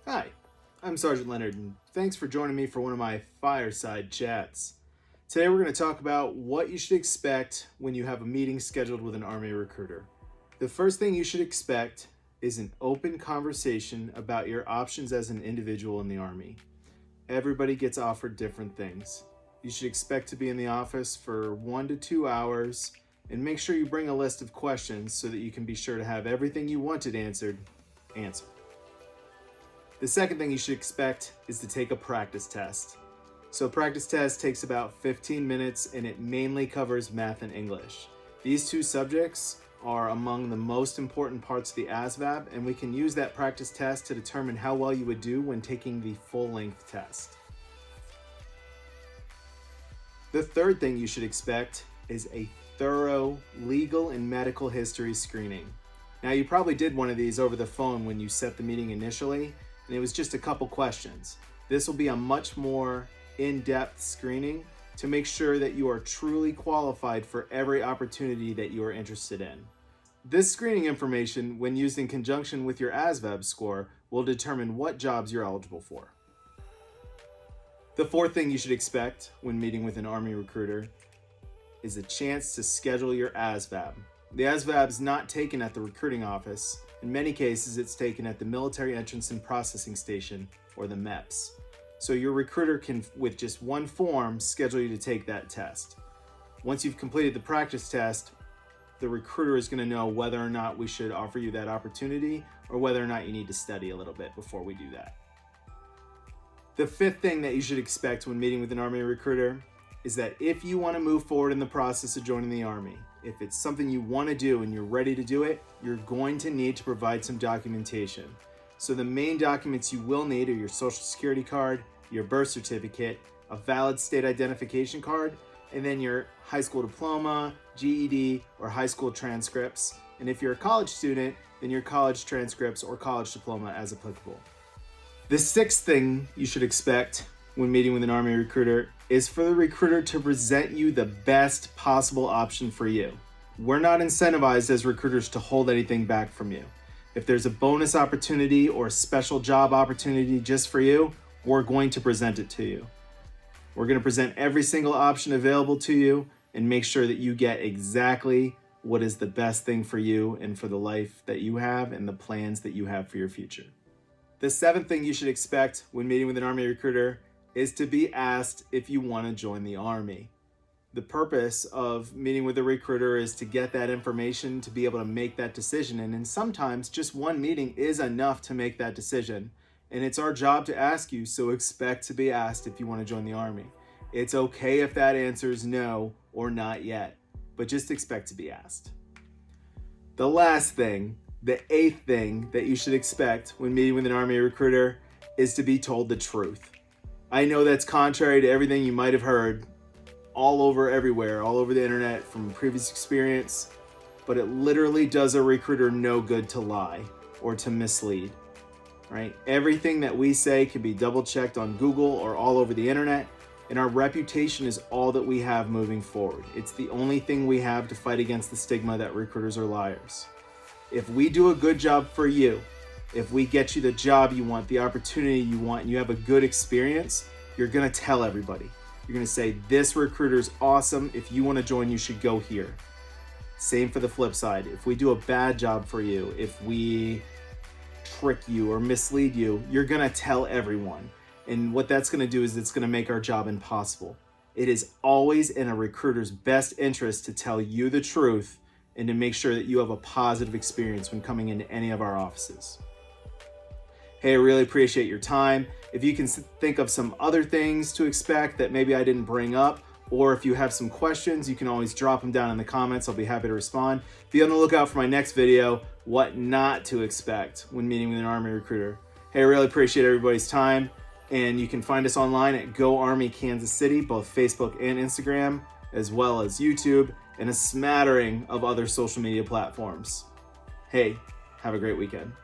Hi, I'm Sergeant Leonard, and thanks for joining me for one of my fireside chats. Today we're going to talk about what you should expect when you have a meeting scheduled with an Army recruiter. The first thing you should expect is an open conversation about your options as an individual in the Army. Everybody gets offered different things. You should expect to be in the office for 1 to 2 hours, and make sure you bring a list of questions so that you can be sure to have everything you wanted answered. The second thing you should expect is to take a practice test. So a practice test takes about 15 minutes and it mainly covers math and English. These two subjects are among the most important parts of the ASVAB, and we can use that practice test to determine how well you would do when taking the full-length test. The third thing you should expect is a thorough legal and medical history screening. Now, you probably did one of these over the phone when you set the meeting initially, and it was just a couple questions. This will be a much more in-depth screening to make sure that you are truly qualified for every opportunity that you are interested in. This screening information, when used in conjunction with your ASVAB score, will determine what jobs you're eligible for. The fourth thing you should expect when meeting with an Army recruiter is a chance to schedule your ASVAB. The ASVAB is not taken at the recruiting office. In many cases, it's taken at the Military Entrance and Processing Station, or the MEPS. So your recruiter can, with just one form, schedule you to take that test. Once you've completed the practice test, the recruiter is going to know whether or not we should offer you that opportunity or whether or not you need to study a little bit before we do that. The fifth thing that you should expect when meeting with an Army recruiter is that if you want to move forward in the process of joining the Army, if it's something you want to do and you're ready to do it, you're going to need to provide some documentation. So the main documents you will need are your Social Security card, your birth certificate, a valid state identification card, and then your high school diploma, GED, or high school transcripts. And if you're a college student, then your college transcripts or college diploma as applicable. The sixth thing you should expect when meeting with an Army recruiter is for the recruiter to present you the best possible option for you. We're not incentivized as recruiters to hold anything back from you. If there's a bonus opportunity or a special job opportunity just for you, we're going to present it to you. We're going to present every single option available to you and make sure that you get exactly what is the best thing for you and for the life that you have and the plans that you have for your future. The seventh thing you should expect when meeting with an Army recruiter is to be asked if you want to join the Army. The purpose of meeting with a recruiter is to get that information to be able to make that decision. And sometimes just one meeting is enough to make that decision. And it's our job to ask you, so expect to be asked if you want to join the Army. It's okay if that answer is no or not yet, but just expect to be asked. The last thing, the eighth thing that you should expect when meeting with an Army recruiter is to be told the truth. I know that's contrary to everything you might have heard all over everywhere, all over the internet from previous experience, but it literally does a recruiter no good to lie or to mislead, right? Everything that we say can be double checked on Google or all over the internet, and our reputation is all that we have moving forward. It's the only thing we have to fight against the stigma that recruiters are liars. If we do a good job for you, if we get you the job you want, the opportunity you want, and you have a good experience, you're gonna tell everybody. You're gonna say, this recruiter's awesome. If you wanna join, you should go here. Same for the flip side. If we do a bad job for you, if we trick you or mislead you, you're gonna tell everyone. And what that's gonna do is it's gonna make our job impossible. It is always in a recruiter's best interest to tell you the truth and to make sure that you have a positive experience when coming into any of our offices. Hey, I really appreciate your time. If you can think of some other things to expect that maybe I didn't bring up, or if you have some questions, you can always drop them down in the comments. I'll be happy to respond. Be on the lookout for my next video, what not to expect when meeting with an Army recruiter. Hey, I really appreciate everybody's time. And you can find us online at Go Army Kansas City, both Facebook and Instagram, as well as YouTube, and a smattering of other social media platforms. Hey, have a great weekend.